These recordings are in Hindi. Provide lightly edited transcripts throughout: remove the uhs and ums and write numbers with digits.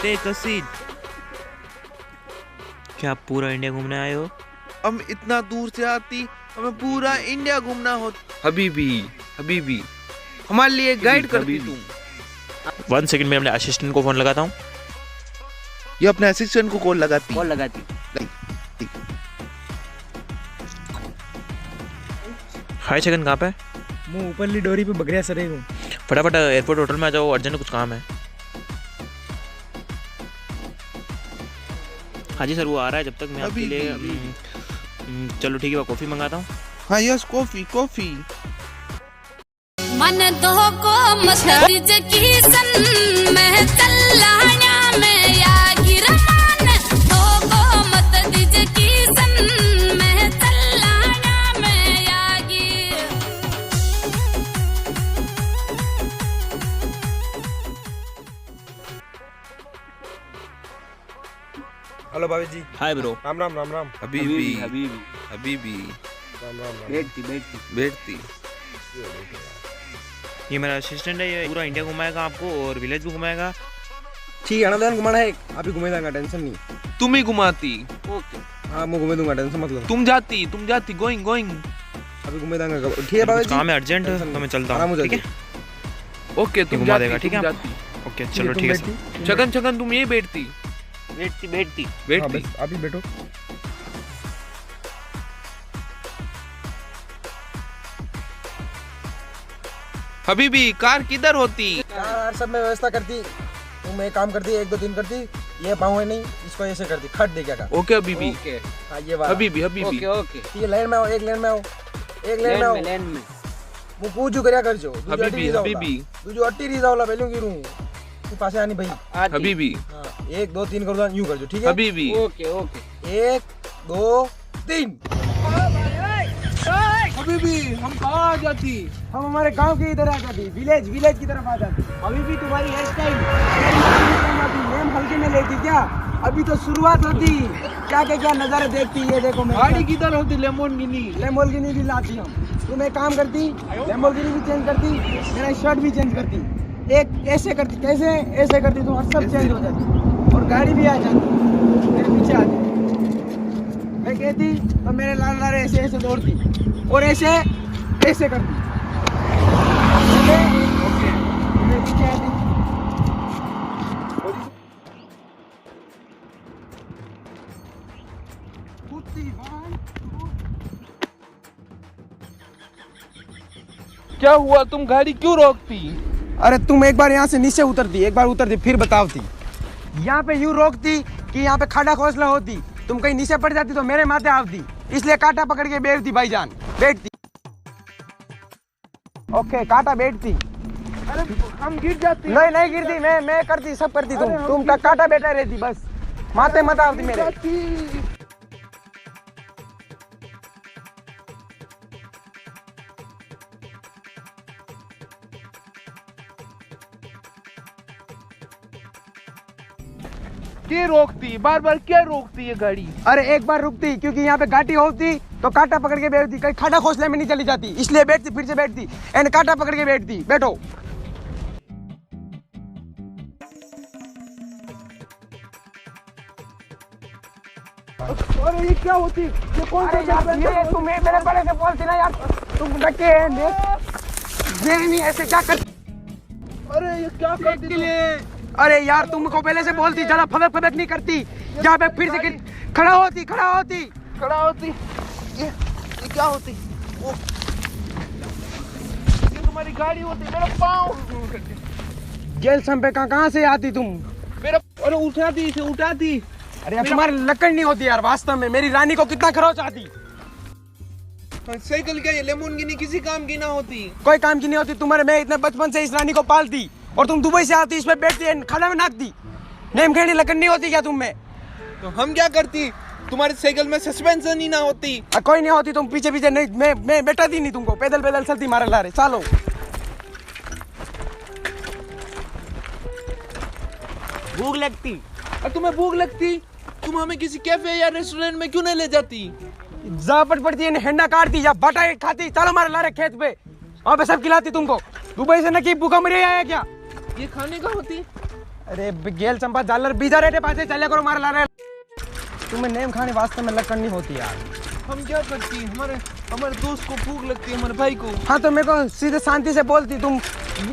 Take a seat. क्या आप पूरा इंडिया घूमने आए हो? हम इतना दूर से आती, हमें पूरा इंडिया घूमना हो। हबीबी हबीबी हमारे लिए गाइड करती हबीबी। तुम। 1 सेकंड में अपने असिस्टेंट को फोन लगाता हूँ। ये अपने असिस्टेंट को कॉल लगाती। हाय छगन, कहाँ पे? मैं ऊपरली डोरी पे बगरिया सरे हूँ। फटाफट एयरपोर्ट होटल में आ जाओ, अर्जेंट कुछ काम है। हाँ जी सर, वो आ रहा है। जब तक मैं आपके लिए चलो ठीक है, मैं कॉफ़ी मंगाता हूँ। हाँ यस, कॉफी कॉफी। मन दो को मस्जिद की सन में चल्लाया में या गिरमान दो को मस्जिद की सन में चल्लाया में या गिर। हेलो भाभी जी। Hi bro. राम राम राम राम। हबीबी हबीबी। हबीबी राम राम राम। बैठती। ये मेरा असिस्टेंट है, ये पूरा इंडिया घुमाएगा आपको और विलेज भी घुमाएगा। ठीक है, अनादान घुमाना है, आप ही घुमे देंगे, टेंशन नहीं। तुम ही घुमाती। हाँ मैं घुमे दूंगा, टेंशन मत लो। तुम जाती गोइंग गोइंग। अभी घुमे देंगे। ठीक है भाभी कुछ जी, काम है अर्जेंट, तो मैं चलता आराम हूँ। हो ठीक है, जाएगी। ओके तुम घुमा जाती, देगा, ठीक है? तुम जाती। ओके चलो ठीक है सर। छगन छगन तुम यही बैठती बैठती। हाँ, बस आप ही बैठो। हबीबी कार किधर होती? यार सब में व्यवस्था करती, तुम एक काम करती, 1 2 3 करती। ये पाँव है नहीं, इसको ऐसे करती, खट दे क्या। ओके हबीबी। हाँ ये वाला। हबीबी हबीबी ठीक है, लाइन में आओ, एक लाइन में आओ, एक लाइन में आओ। वो पूछू કર્યા કરજો। हबीबी हबीबी तुझो 80 રીઝા ઓલા પહેલું કીરું તું પાસે આની ભાઈ। हबीबी हाँ 1 2 3 करो, यूं करजो, ठीक है? हबीबी 1 2 3। हबीबी हम कहाँ आ जाती? हम हमारे गांव की इधर आ जाती, विलेज की तरफ आ जाती। अभी भी तुम्हारी हेयर स्टाइल नेम हल्के में लेती क्या? अभी तो शुरुआत होती, क्या नजारे देखती। ये देखो गाड़ी किधर होती? लेमोर्गिनी भी लाती हम। तुम एक काम करती, लेमोर्गिनी भी चेंज करती, मेरा शर्ट भी चेंज करती। एक ऐसे करती, कैसे ऐसे करती, तुम्हारा सब चेंज हो जाती और गाड़ी भी आ जाती, मेरे पीछे आ जाती। मैं कहती तो मेरे लाल लारे ऐसे ऐसे दौड़ती और ऐसे ऐसे करती। मैं पीछे आती। क्या हुआ? तुम गाड़ी क्यों रोकती? अरे तुम एक बार यहाँ से नीचे उतरती, एक बार उतरती फिर बतावती। यहाँ पे यूं रोकती कि यहाँ पे खाड़ा खोसला होती, तुम कहीं नीचे पड़ जाती तो मेरे माथे आवती, इसलिए कांटा पकड़ के बैठती भाईजान, बैठती। ओके कांटा बैठती। अरे हम गिर जाती। नहीं गिरती, मैं करती, सब करती। तुम कांटा बैठा रहती, बस माथे मत आवती मेरे। क्या रोकती? बार क्या रोकती ये गाड़ी? अरे एक बार रुकती क्योंकि यहाँ पे घाटी होती तो कांटा पकड़ के बैठती, कहीं खाड़ा खोसले में नहीं चली जाती, इसलिए बैठती, फिर से बैठती एंड कांटा पकड़ के बैठती। बैठो। अरे ये क्या होती? ये कौन सा ये तुम मेरे बड़े से बोलती ना यार, तुम डके नहीं ऐसे क्या कर। अरे ये क्या करती है? अरे यार तुमको पहले से बोलती, ज्यादा फबक नहीं करती, यहाँ पे फिर से खड़ा होती। ये क्या होती? ये तुम्हारी गाड़ी होती, मेरा पाँव। जेल संपे कहाँ से आती तुम? मेरा अरे उठाती। अरे यार तुम्हारी लकड़ नहीं होती यार, वास्तव में मेरी रानी को कितना खरोच आती। साइकिल क्या, ये लेमोर्गिनी किसी काम की ना होती। कोई काम की नहीं होती तुम्हारे। मैं इतने बचपन से इस रानी को पालती और तुम दुबई से आती, इसमें बैठती खाना में नाकती। नेम खेड़ी लकड़ नहीं होती क्या तुम में? तो हम क्या करती? तुम्हारी साइकिल में सस्पेंशन ही ना होती। कोई नहीं होती, तुम पीछे नहीं, मैं बैठा दी नहीं तुमको, पैदल चलती मारे लारे। चलो भूख लगती। और तुम्हें भूख लगती, तुम हमें किसी कैफे या रेस्टोरेंट में क्यों नहीं ले जाती? जापट पड़ती है, हेंडा काटती या बाटा खाती, चलो मारे लारे खेत पे, वहाँ पे सब खिलाती तुमको। दुबई से न कि भूखा मरी आया क्या? ये खाने का होती? अरे गेल चंपा जालर बीजा रेटे पासे चले करो मार ला रहे तुम्हें नेम खाने वास्ते में लकड़ नहीं होती यार। हम क्या करती, हमारे दोस्त को भूख लगती है, हमारे भाई को। हाँ तो मेरे को सीधे शांति से बोलती, तुम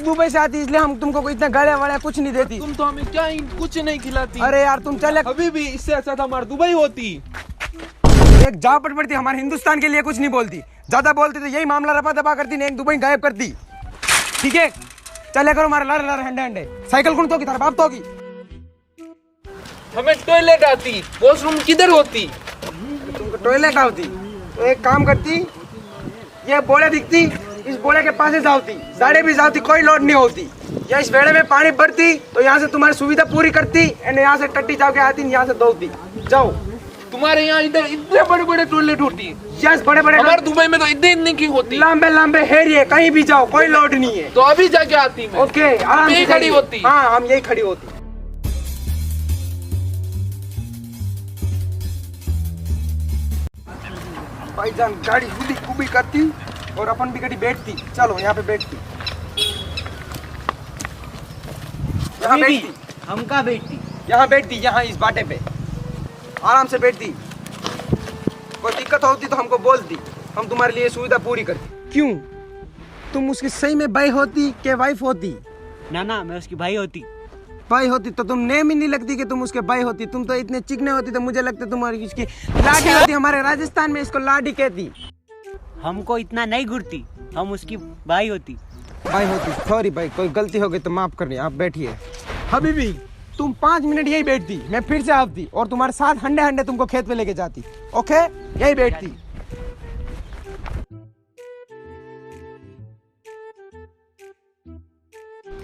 दुबई से आती इसलिए हम तुमको इतना गाड़िया वाड़िया कुछ नहीं देती। तुम तो हमें क्या ही कुछ नहीं खिलाती। अरे यार तुम चले अभी भी इससे अच्छा था हमारी दुबई होती। एक जाओ पटपड़ती हमारे हिंदुस्तान के लिए कुछ नहीं बोलती, ज्यादा बोलती तो यही मामला रफा दफा करती, नहीं दुबई गायब करती। ठीक है चले करो मारे लारे लारे हंडे हंडे। साइकिल कौन तो की तरफ आप तो की। हमें टॉयलेट आती, वॉशरूम किधर होती? तुमको टॉयलेट होती तो एक काम करती, ये बोले दिखती इस बोले के पास जाती, साढ़े भी जाती, कोई लोड नहीं होती। या इस बेड़े में पानी भरती तो यहाँ से तुम्हारी सुविधा पूरी करती एंड यहाँ से टट्टी जाके आती, यहाँ से दौड़ती। जाओ तुम्हारे यहाँ इधर इतने बड़े बड़े टॉयलेट होती है। यस बड़े बड़े हमारे दुबई में तो इतने की होती। लंबे लंबे हेरिए कहीं भी जाओ कोई लोड नहीं है। तो अभी जाके आती मैं। ओके आराम से यही खड़ी होती। हाँ हम यही खड़ी होती। भाईजान गाड़ी गुबी गुबी करती और अपन भी गाड़ी बैठती। चलो यहाँ पे बैठती, यहाँ बैठती, हम कहाँ बैठती? यहाँ बैठती, यहाँ इस बाटे पे आराम से बैठती। कोई दिक्कत होती तो हमको बोलती, हम तुम्हारे लिए सुविधा पूरी करती। क्यों तुम उसकी सही में भाई होती के वाइफ होती? ना मैं उसकी भाई होती। भाई होती तो तुम नेम ही नहीं लगती कि तुम उसके भाई होती। तुम तो इतने चिकने होती तो मुझे लगता तुम्हारी इसकी लाडी होती। हमारे राजस्थान में इसको लाडी कहती। हमको इतना नहीं घुरती, हम उसकी भाई होती। भाई होती सॉरी भाई, कोई गलती हो गई तो माफ करनी। आप बैठिए। हबीबी तुम 5 मिनट यही बैठती, मैं फिर से आती और तुम्हारे साथ हंडे हंडे तुमको खेत पे लेके जाती। ओके यही बैठती।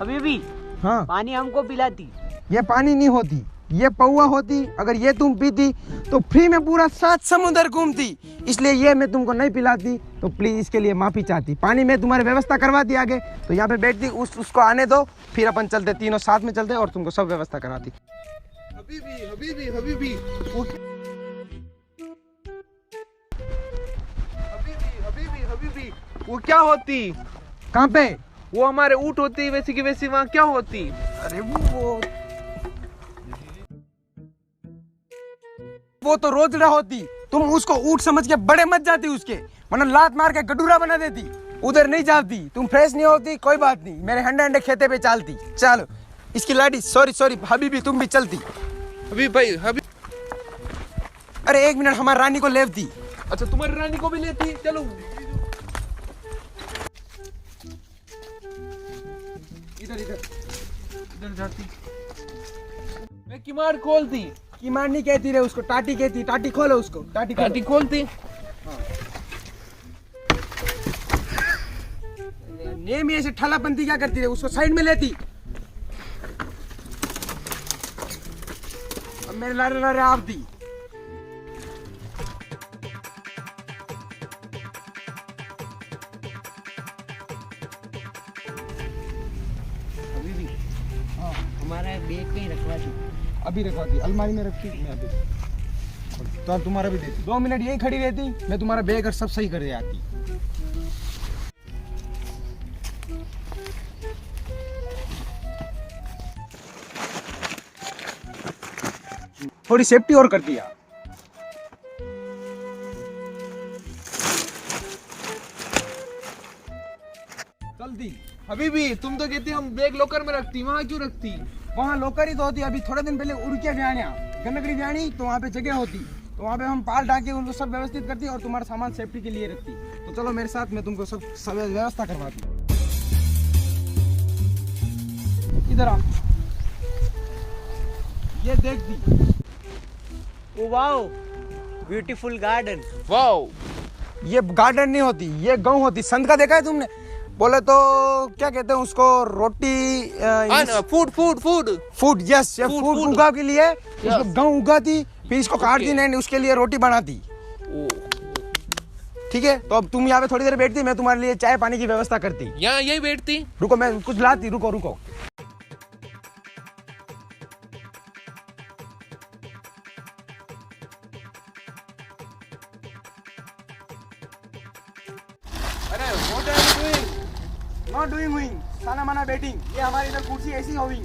अभी भी हाँ पानी हमको पिलाती। ये पानी नहीं होती, ये पौवा होती। अगर ये तुम पीती तो फ्री में पूरा 7 समुद्र घूमती, इसलिए ये मैं तुमको नहीं पिलाती। तो प्लीज इसके लिए माफी चाहती। पानी में तुम्हारी व्यवस्था करवाती आगे, तो यहाँ पे बैठती, उसको आने दो, फिर अपन चलते, तीनों साथ में चलते और तुमको सब व्यवस्था कराती। हबीबी हबीबी हबीबी वो हबीबी हबीबी वो क्या होती? कहाँ पे? वो हमारे ऊँट होती वैसी की वैसी, वहाँ क्या होती? अरे वो तो रोजड़ा होती। तुम उसको ऊँट समझ के बड़े मत जाती उसके, वरना लात मार के गडूरा बना देती। उधर नहीं जाती, तुम फ्रेश नहीं होती, कोई बात नहीं, मेरे हंडे हंडे खेते पे चलती। चलो इसकी लाडी सॉरी हबीबी तुम भी चलती। हबीबी भाई हबीबी। अरे 1 मिनट, हमारी रानी को लेव दी। अच्छा तुम्हारी रानी को भी लेती? चलो इधर जाती। मैं किमार खोलती। कीमार नहीं कहती रे उसको, टाटी कहती। टाटी खोलो उसको, टाटी काटी खोलती। नेम ऐसे ठलापंती क्या करती रे, उसको साइड में लेती। अब मेरे लारे लारे आप दी। हमारा बैग कहीं रखवा दी। अभी रखवा दी, अलमारी में रखती मैं अभी। तो अब तुम्हारा भी देती। 2 मिनट यही खड़ी रहती, मैं तुम्हारा बैग और सब सही कर दे आती। थोड़ी सेफ्टी और करती यार। जल्दी। हबीबी तुम तो कहती हम बैग लॉकर में रखती, वहाँ क्यों रखती? वहाँ लोकर ही तो होती। अभी थोड़े दिन पहले उड़के व्याणिया गन्नगरी व्याणी, तो वहाँ पे जगह होती, तो वहाँ पे हम पाल डाके उनको सब व्यवस्थित करती और तुम्हारा सामान सेफ्टी के लिए रखती। तो चलो मेरे साथ, मैं तुमको सब व्यवस्था करवाती। इधर आओ, ये देख दी। Oh wow, beautiful garden. Wow ये गार्डन नहीं होती, ये गाँव होती। संत का देखा है तुमने? बोले तो क्या कहते हैं उसको, रोटी food food food food. Yes, ये फूड उगा के लिए उसको गेहूं उगाती, फिर इसको काटती, नहीं उसके लिए रोटी बनाती। ठीक है, तो अब तुम यहाँ पे थोड़ी देर बैठती, मैं तुम्हारे लिए चाय पानी की व्यवस्था करती। यहाँ यही बैठती। रुको मैं कुछ लाती, रुको रुको। अरे what are you doing? Not doing, साना माना बैटिंग। ये हमारी इधर कुर्सी ऐसी होगी,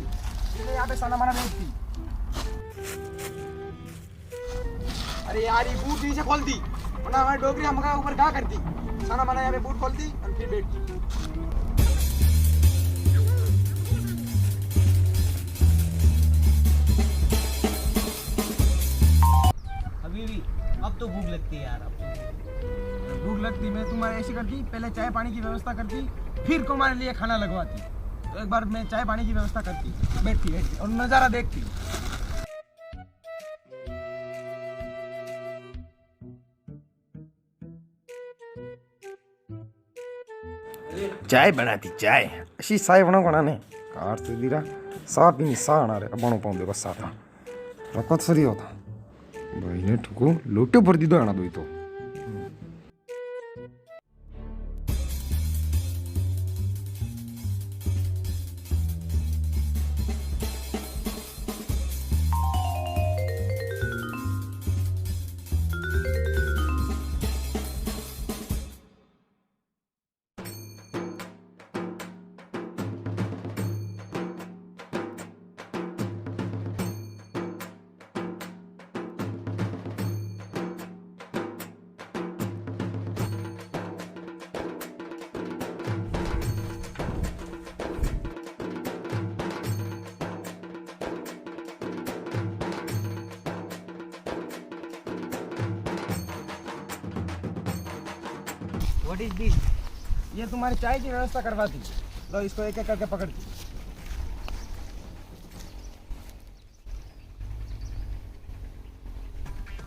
इसलिए यहाँ पे साना माना बेचती। अरे यार ये बूट नीचे खोल दी, वरना हमारी डोगरी हम ऊपर क्या करती। साना माना यहाँ पे बूट खोलती और फिर बैठती। अभी भी अब तो भूख लगती है यार, अब तो भूख लगती, मैं तुम्हारे ऐसी करती, पहले चाय पानी की व्यवस्था करती, फिर तुम्हारे लिए खाना लगवाती। तो एक बार मैं चाय पानी की व्यवस्था करती, बैठती और नज़ारा देखती। चाय बनाती चाय अशी साय बनाने कार से दिरा सा पिनी सा रे बणो पाउँदै बस साथा र कसरी होता बहिनी ठुको लोटे भर्दी दो आना दोई तो व्हाट इज दिस? ये तुम्हारी चाय की व्यवस्था करवाती। लो इसको एक एक करके पकड़ती।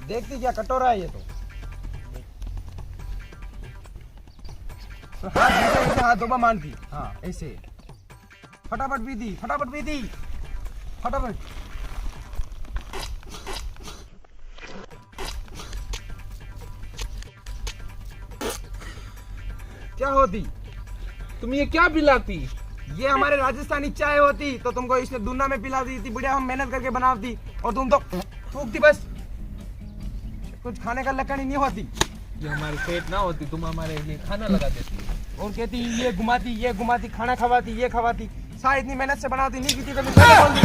देखती क्या कटोरा है ये तो हाथ ऐसे हाथ दोबा मानती। हाँ ऐसे फटाफट पीती, फटाफट पीती, फटाफट। क्या होती? तुम ये क्या पिलाती? ये हमारे राजस्थानी चाय होती, तो तुमको इसने दूना में पिला दी थी। बढ़िया हम मेहनत करके बनाती और तुम तो थूकती बस। कुछ खाने का लकड़ी नहीं होती। ये हमारी पेट ना होती, तुम हमारे लिए खाना लगा देती और कहती ये घुमाती, खाना खवाती, ये खवाती। सारी इतनी मेहनत से बनाती, नहीं पीती तो बोल दी।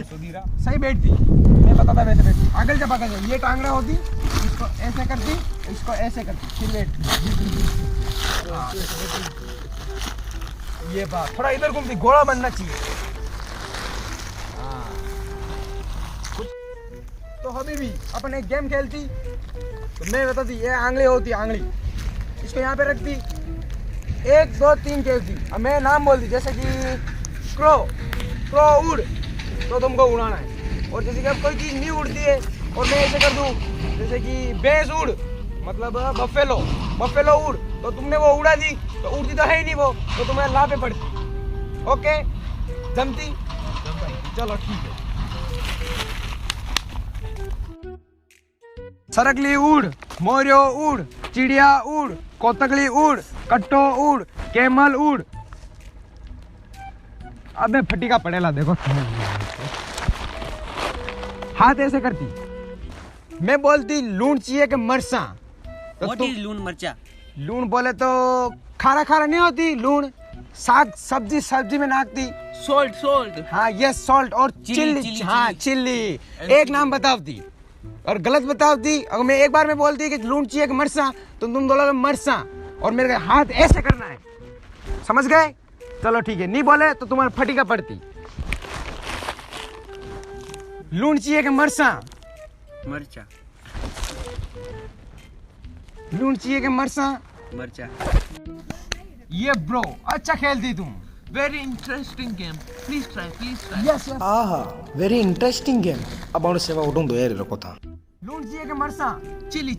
सुधीरा सही बैठती, मैं बताता वैसे बैठती। आगे जब आगे ये टांगना होती, इसको ऐसे करती, इसको ऐसे करती, फिर बैठती। ये बात थोड़ा इधर घूमती, घोड़ा बनना चाहिए। तो अभी भी अपन एक गेम खेलती, तो मैं बताती ये आंगली होती, आंगली इसको यहाँ पे रखती, 1 2 3 खेलती। अब मैं नाम बोलती, जैसे कि क्रो उड़, तो तुमको उड़ाना है। और जैसे कि अब कोई चीज नहीं उड़ती है और मैं ऐसे कर दूं, जैसे कि भैंस उड़, मतलब बफेलो उड़, तो तुमने वो उड़ा दी, तो उड़ती तो है ही नहीं वो, तो तुम्हें ला पे पड़ती। ओके जमती? चलो ठीक है। सरकली उड़, मोरियो उड़, चिड़िया उड़, कोतकली उड़, कट्टो उड़, कैमल उड़। अबे फटीका पड़ेला देखो। हाथ ऐसे करती, मैं बोलती लूण चाहिए कि मरसा। तो व्हाट इज लून मरचा? लूण बोले तो खारा खारा नहीं होती लूण, साग सब्जी में नाकती। सॉल्ट हाँ यस सॉल्ट और चिल्ली। हाँ चिल्ली। एक नाम बताती और गलत बताती। अगर मैं एक बार में बोलती कि लूण चाहिए कि मरसा, तो तुम बोलोगे मरसा और मेरे हाथ ऐसे करना है, समझ गए? चलो ठीक है, नहीं बोले तो तुम्हारा फटीका पड़ती। लूण चाहिए कि मरसा? मरचा। लूण चाहिए कि मरसा? मरचा। ये ब्रो अच्छा खेलती तुम। Very interesting game, please try. Yes आहा वेरी इंटरेस्टिंग गेम अब आउट सेवा उठूं दो यार रखो था लूण चाहिए कि मरसा? चिली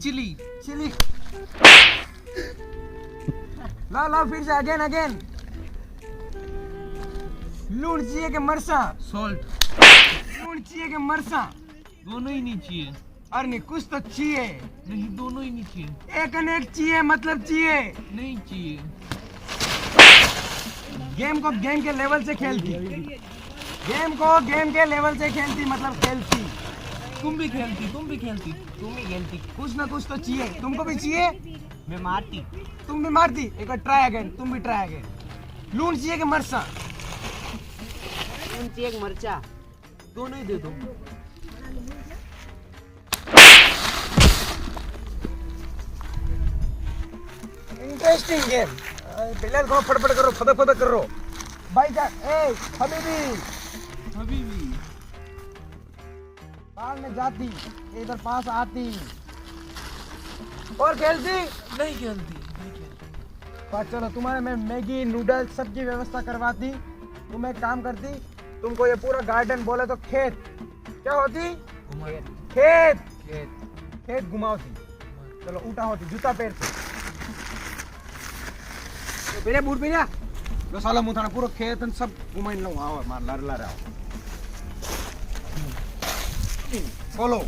ला फिर से अगेन। लूण चाहिए कि मरसा? सॉल्ट। लूण चाहिए कि मरसा? दोनों ही नहीं चाहिए। अरे नहीं कुछ तो चाहिए। नहीं, दोनों ही नहीं चाहिए। एक न एक चाहिए, मतलब चाहिए। नहीं चाहिए। गेम को गेम के लेवल से खेलती। गेम को गेम के लेवल से खेलती, मतलब खेलती। तुम भी खेलती। तुम भी खेलती। कुछ ना कुछ तो चाहिए। तुमको भी चाहिए? मैं मारती। तुम भी मारती। एक बार ट्राई अगेन, तुम भी ट्राई अगेन। लूण चाहिए कि मरसा? इंची एक मरचा दोनों ही दे दो। Interesting game. बिलाल को फटफट करो, फदक फदक करो भाई जा। ए हबीबी बाल में जाती, इधर पास आती और खेलती नहीं खेलती। बस चलो तुम्हारे मैं मैगी नूडल्स सबकी व्यवस्था करवाती। तुम एक काम करती, तुमको ये पूरा गार्डन बोले तो खेत क्या होती? खेत खेत घुमावती। चलो उठा होती जूता पैर से बेरे बूट पे जा लो साला मुथाना पूरा खेत न सब घुमाइन लो। आओ मार लर लर आओ बोलो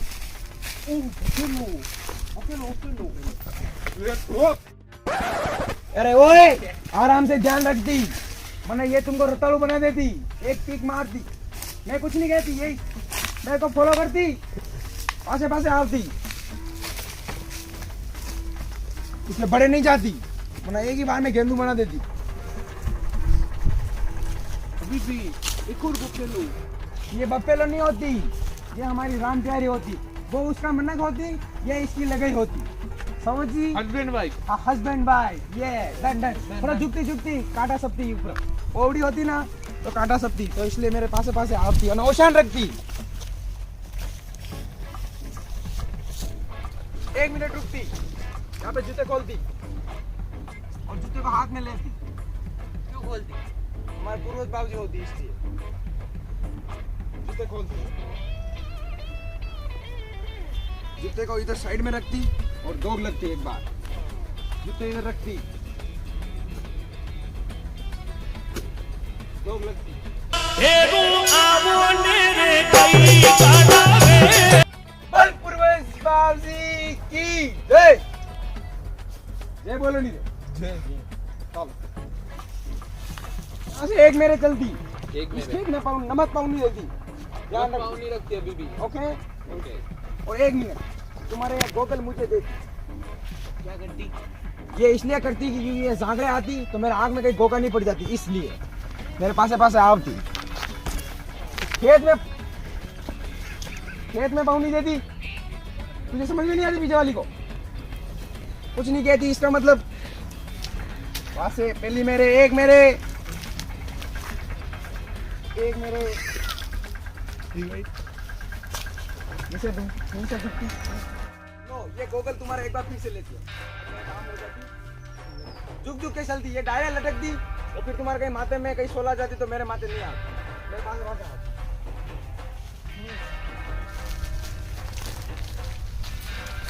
अरे ओए आराम से ध्यान रखती, मैंने ये तुमको रताड़ू बना देती, एक पीक मारती। मैं कुछ नहीं कहती, यही मैं को फॉलो करती, पासे पासे आवती, इसमें बड़े नहीं जाती, मैंने एक ही बार में गेंदू बना देती। अभी भी एक और को खेलो। ये बफेलो नहीं होती, ये हमारी राम प्यारी होती। वो उसका मनक होती, ये इसकी लगाई होती। समझी? Husband wife. हस्बैंड बाय ये डन डन। थोड़ा झुकती झुकती काटा सबती ऊपर ओवड़ी होती ना तो काटा सबती, तो इसलिए मेरे पासे पासे आवती और ओशान रखती। 1 मिनट रुकती, यहाँ पे जूते खोलती और जूते को हाथ में लेती। क्यों खोलती? हमारे पूर्वज बाबूजी होती इसलिए जूते खोलती। जूते को इधर साइड में रखती और दौड़ लगती एक बार, जूते इधर रखती दौड़ लगती। बल पूर्वज बाबूजी की जय। जय बोलो नहीं जय। चलो यहाँ से एक मेरे चलती, एक में ठीक में पाउंड नमक पाउंड नहीं देती, ध्यान रखो। पाँव नहीं रखती अभी भी। Okay okay. और 1 मिनट तुम्हारे गोगल मुझे देती। क्या करती? ये इसलिए करती कि ये जागड़े आती तो मेरे आँख में कहीं गोगा नहीं पड़ जाती, इसलिए मेरे पासे पासे आवती। खेत में पाउंड नहीं देती, तुझे समझ में नहीं आती पीछे वाली को कुछ नहीं कहती। इसका मतलब वहां से पहली मेरे एक इसे दूं से झुकती। नो ये गोगल तुम्हारा एक बार फिर से लेती है, काम हो जाती, झुक झुक के चलती, ये डायरेक्ट लटकती और फिर तुम्हारे कहीं माथे में कहीं सोला जाती तो मेरे माथे नहीं आती, मेरे पास वहां से आती।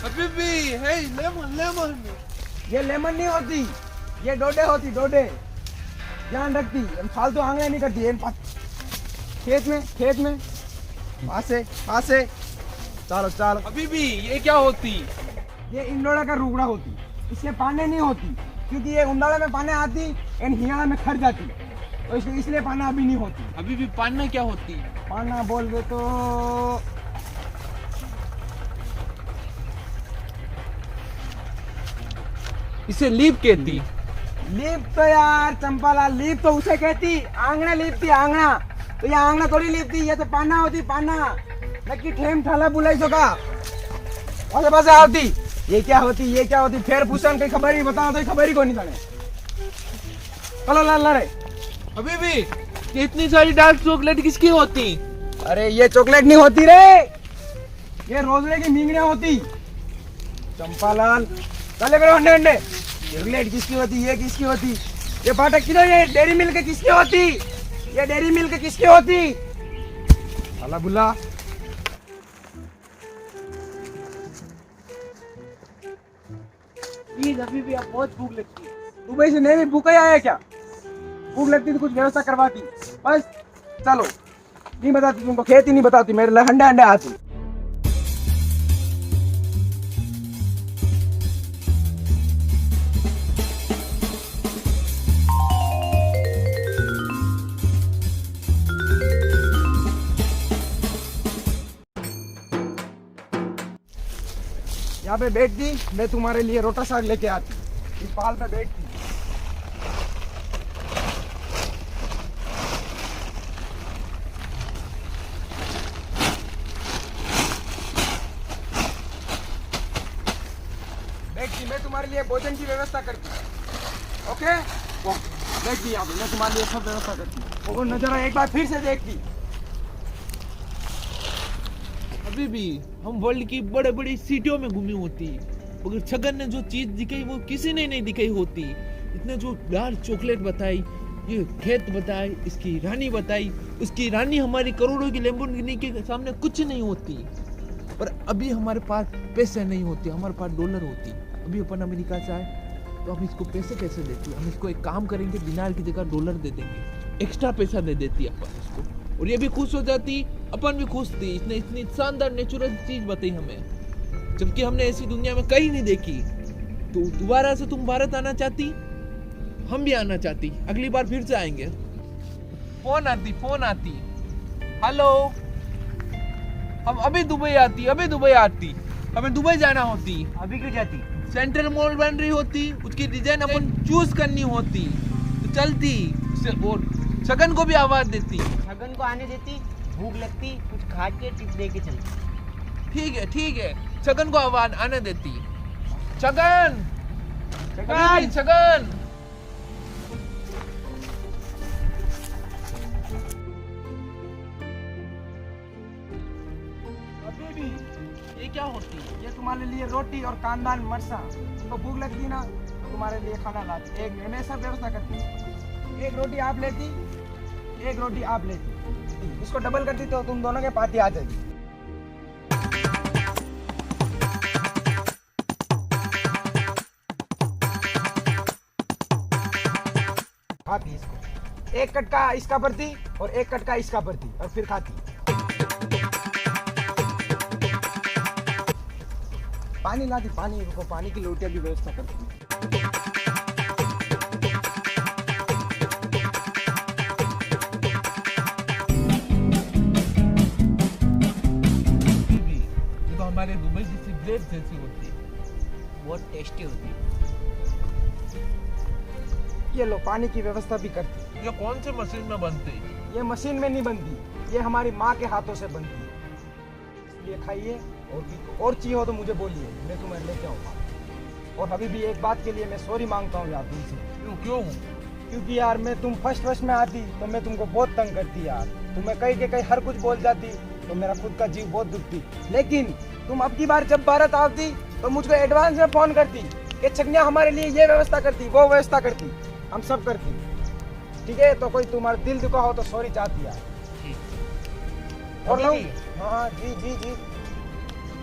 अभी भी है लेमन। ये लेमन नहीं होती, ये डोडे होती, डोडे। ध्यान रखती, फालतू आंगले नहीं करती। खेत में पासे चलो। अभी भी ये क्या होती? ये इंडोड़ा का रुगड़ा होती, इसके पाने नहीं होती क्योंकि ये उंदाड़ा में पाने आती एंड हियाड़ा में खड़ जाती, तो इसलिए पाना अभी नहीं होती। अभी भी पाना क्या होती? पाना बोल गए तो इसे लीप कहती। लीप तो यार चंपालाल, लीप तो उसे कहती, आंगना लीपती आंगना, तो ये आंगना थोड़ी लीपती, ये तो पाना होती पाना। नक्की ठेम ठाला बुलाई सका आसे पासे आवती। ये क्या होती फिर पूछन कहीं खबर ही बताओ तो खबर ही को नहीं जाने। चलो लाल रे। अभी भी ये इतनी सारी डार्क चॉकलेट किसकी होती? अरे ये चॉकलेट नहीं होती रे, ये रोजड़े की मींगड़ियां होती। चंपालाल चले करो अंडे चॉकलेट किसकी होती, ये किसकी होती, ये फाटक किलो, ये डेरी मिल्क किसकी होती, ये डेरी मिल्क किसकी होती? अल्लाह बुल्ला प्लीज, अभी भी आप बहुत भूख लगती है। दुबई से नहीं भी भूखा ही आया क्या? भूख लगती तो कुछ व्यवस्था करवाती। बस चलो, नहीं बताती तुमको, खेती नहीं बताती, मेरे अंडे आती। यहाँ पे बैठती, मैं तुम्हारे लिए रोटा साग लेके आती, इस पाल पे बैठती। बैठती, मैं तुम्हारे लिए भोजन की व्यवस्था करती। ओके बैठती यहाँ पे, मैं तुम्हारे लिए सब व्यवस्था करती। वो नजारा एक बार फिर से देखती। अभी भी हम वर्ल्ड की बड़े बड़ी सिटियों में घूमी होती, मगर छगन ने जो चीज दिखाई वो किसी ने नहीं दिखाई होती। इसने जो डार्क चॉकलेट बताई, ये खेत बताए, इसकी रानी बताई, उसकी रानी हमारी करोड़ों की लैम्बोर्गिनी के सामने कुछ नहीं होती। पर अभी हमारे पास पैसे नहीं होते, हमारे पास डॉलर होती। अभी अपन अमेरिका से आए तो हम इसको पैसे कैसे देती, हम इसको एक काम करेंगे, दिनार की जगह डॉलर दे देंगे, एक्स्ट्रा पैसा दे देती अपन इसको, और ये भी खुश हो जाती, अपन भी खुश थी। इसने इतनी शानदार नेचुरल चीज बताई हमें, जबकि हमने ऐसी दुनिया में कहीं नहीं देखी। तो दोबारा से तुम भारत आना चाहती, हम भी आना चाहती, अगली बार फिर से आएंगे। फोन आती, हेलो, हम अभी दुबई आती, हमें दुबई जाना होती। अभी क्यों जाती? सेंट्रल मॉल बन रही होती, उसकी डिजाइन अपन चूज करनी होती तो चलती, और छगन को भी आवाज देती। छगन को आने देती, भूख लगती, कुछ खा के टिप दे के चलती। ठीक है, छगन को आवाज आने देती। छगन। अभी भी ये क्या होती? ये तुम्हारे लिए रोटी और कांदान मरसा। तो भूख लगती ना तो तुम्हारे लिए खाना लाती। एक मैं सब व्यवस्था करती। एक रोटी आप लेती, एक रोटी आप लेती, इसको डबल करती तो तुम दोनों के पाती आ जाती। खाती इसको, एक कटका इसका भरती और एक कटका इसका भरती और फिर खाती। पानी लाती, पानी रुको, पानी की लोटियां भी व्यवस्था करती। ये तो हमारे दुबई जैसी ब्रेड जैसी होती, बहुत टेस्टी होती। ये लो पानी की व्यवस्था भी करती। ये कौन से मशीन में बनते? ये मशीन में नहीं बनती, ये हमारी माँ के हाथों से बनती है। इसलिए खाइए, और चाहिए हो तो मुझे बोलिए, मैं तुम्हें लेके आऊँगा। और अभी भी एक बात के लिए मैं सॉरी मांगता हूँ यार तुमसे। क्यों? क्योंकि यार मैं तुम फर्स्ट में आती तो मैं तुमको बहुत तंग करती यार, तुम्हें कहीं के कहीं हर कुछ बोल जाती तो मेरा खुद का जीव बहुत दुखती। लेकिन तुम अब की बार जब भारत आती तो मुझको एडवांस में फोन करती कि छगनिया हमारे लिए ये व्यवस्था करती, वो व्यवस्था करती, हम सब करती। ठीक है, तो कोई तुम्हारा दिल दुखा हो तो सॉरी चाहती यार। और लोग हाँ जी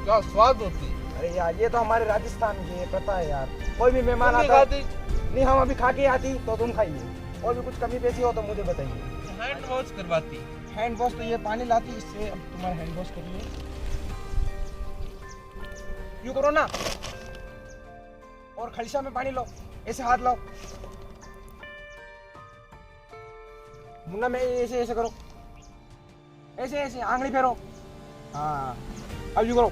क्या स्वाद होती? अरे यार ये तो हमारे राजस्थान की है, पता है यार। कोई भी मेहमान आता नहीं, हम अभी खा के आती तो तुम खाइए, और भी कुछ कमी पेशी हो तो मुझे बताइए। हैंड वॉश करवाती। हैंड वॉश तो ये पानी लाती, इससे अब तुम्हारा हैंड वॉश करिए। यूं करो ना, और खलसा में पानी लो, ऐसे हाथ लो मुन्ना, में ऐसे करो, ऐसे आंगली फेरो। हाँ अब यूं करो।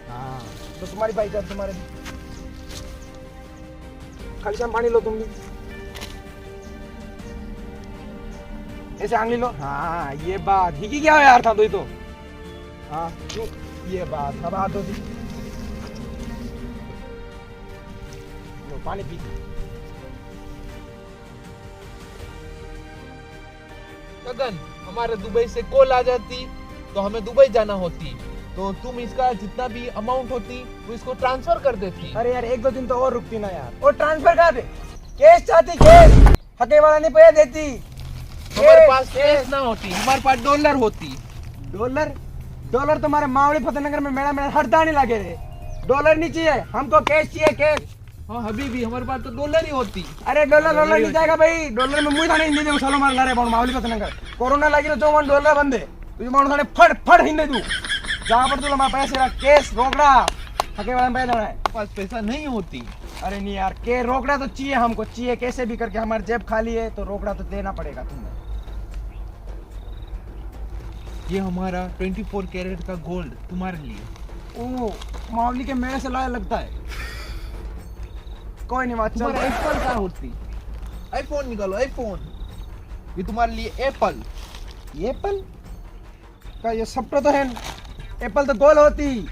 हाँ तो तुम्हारी बाइक है, तुम्हारे खलसा में पानी लो तुम भी, ऐसे आंगली लो। हाँ ये बात ही क्या यार था तो ही तो। हाँ ये बात, अब हाथ धो दी, लो पानी पी। छगन, हमारे दुबई से कॉल आ जाती तो हमें दुबई जाना होती, तो तुम इसका जितना भी अमाउंट होती वो इसको ट्रांसफर कर देती। अरे यार 1-2 दिन तो और रुकती ना यार, और ट्रांसफर कर दे। कैश चाहती, कैश हके वाला नहीं पैसा देती। हमारे पास कैश ना होती, हमारे पास डॉलर होती। डॉलर तुम्हारे मावड़ी फतेहनगर में मेरा हरदा नहीं लगे रे। डॉलर नहीं चाहिए हमको, कैश चाहिए, कैश। हाँ हबीबी, हमारे पास तो डॉलर ही होती। अरे डॉलर नहीं जाएगा भाई, डॉलर में मुझे थाने हिंदी दे सालो मार ला रे मावली फतेहनगर। कोरोना लगी तो 1 डॉलर बंदे तुझे मावड़ी थाने फड़ हिंदी दू, जहाँ पर तुला पैसे रख, कैश रोकड़ा हके वाला में पैसा देना है। पास पैसा नहीं होती। अरे नहीं यार, के रोकड़ा तो चाहिए हमको, चाहिए कैसे भी करके, हमारी जेब खाली है तो रोकड़ा तो देना पड़ेगा तुम्हें। ये हमारा 24 कैरेट का गोल्ड तुम्हारे लिए। ओ मावली के मेरे से लाया लगता है। कोई नहीं बात, चल एप्पल क्या होती? आईफोन निकालो, आईफोन। ये तुम्हारे लिए एप्पल। एप्पल का ये सब तो है, एप्पल तो गोल होती,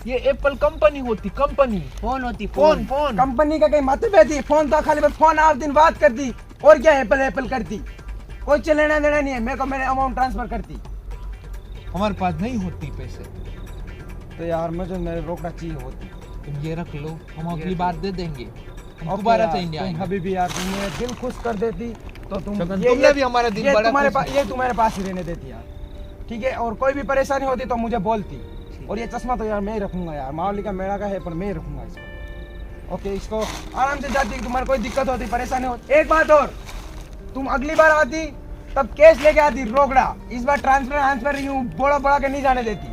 ये एप्पल कंपनी होती, कंपनी फोन होती फोन फोन। कंपनी का कहीं मतलब है थी फोन तो खाली बस फोन आप दिन बात करती और क्या एप्पल एप्पल करती, कोई लेना देना नहीं है मेरे को, मेरे अमाउंट ट्रांसफर करती। हमारे पास नहीं होती पैसे, तो यार मुझे मेरे रोकड़ा चाहिए होती। तुम ये रख लो, हम अगली बार दे देंगे, हम ओके दोबारा यार, से इंडिया तुम आएंगे। अभी भी यार तुम मेरा दिल खुश कर देती तो तुम शगन, तुमने भी हमारा दिल ये बड़ा तुम्हारे खुश पास, ये तुम्हारे पास ही रहने देती यार, ठीक है। और कोई भी परेशानी होती तो मुझे बोलती। और ये चश्मा तो यार मैं ही रखूंगा यार, मावली का मेरा का है पर मैं ही रखूंगा इसको। ओके, इसको आराम से जाती, तुम्हारी कोई दिक्कत होती परेशानी होती। एक बात और, तुम अगली बार आती तब कैश लेके आती रोकड़ा, इस बार ट्रांसफर यूं बोला बोला के नहीं जाने देती,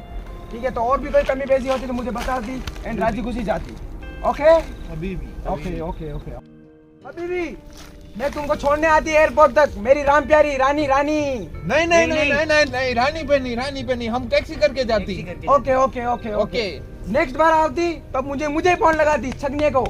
ठीक है। तो और भी कोई कमी पेशी होती तो मुझे बताती एंड राजी खुशी जाती। ओके अभी भी ओके ओके ओके। अभी भी मैं तुमको छोड़ने आती एयरपोर्ट तक, मेरी राम प्यारी रानी रानी। नहीं नहीं नहीं नहीं नहीं नहीं, रानी पे नहीं, रानी पे नहीं, हम टैक्सी करके जाती। Okay okay okay okay. Next बार आती तब मुझे फोन लगाती छगने को।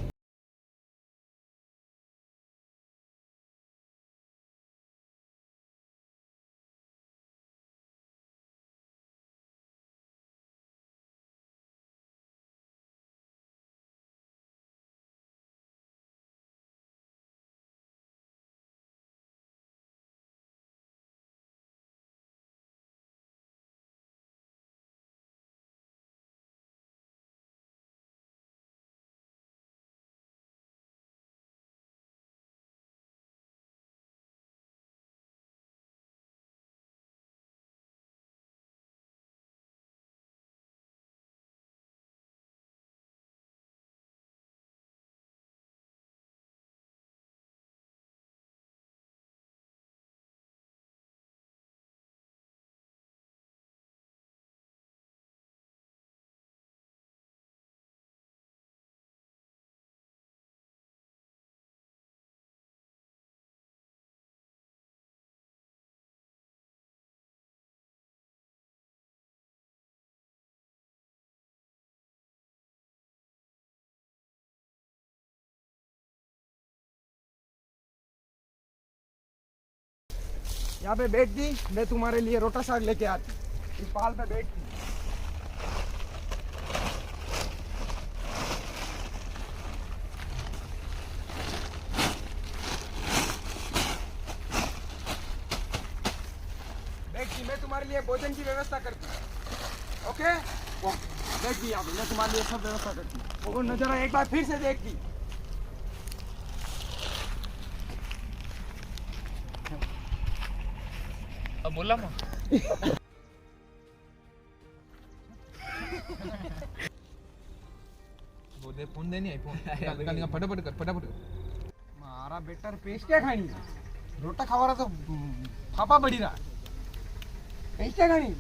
यहाँ पे बैठती, मैं तुम्हारे लिए रोटा साग लेके आती, इस पाल पे बैठती। बैठती, मैं तुम्हारे लिए भोजन की व्यवस्था करती। ओके, बैठती यहाँ पे, मैं तुम्हारे लिए सब व्यवस्था करती। वो नजारा एक बार फिर से देखती। अब बोला माँ वो दे, फोन देनी है, फोन निकाल फटाफट कर, फटाफट कर। मारा बेटर पेस्ट क्या खानी है? रोटा खावा रहा तो फापा बड़ी रहा, पेस्ट क्या खानी?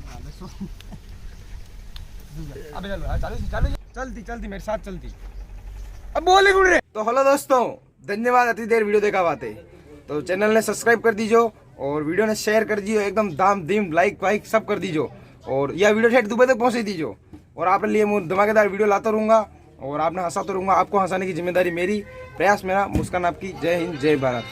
अबे चलती चलती मेरे साथ चलती। अब बोले गुड़ रे। तो हेलो दोस्तों, धन्यवाद अति देर वीडियो देखा बाते। तो चैनल ने सब्सक्राइब कर दीजो और वीडियो ने शेयर कर दीजिए, एकदम दाम दीम लाइक वाइक सब कर दीजो और यह वीडियो ठेठ दुबई तक पहुंचे दीजो। और आपके लिए मैं धमाकेदार वीडियो लाता रहूँगा और आपने हंसाता रहूँगा। आपको हंसाने की जिम्मेदारी मेरी, प्रयास मेरा, मुस्कान आपकी। जय हिंद, जय भारत।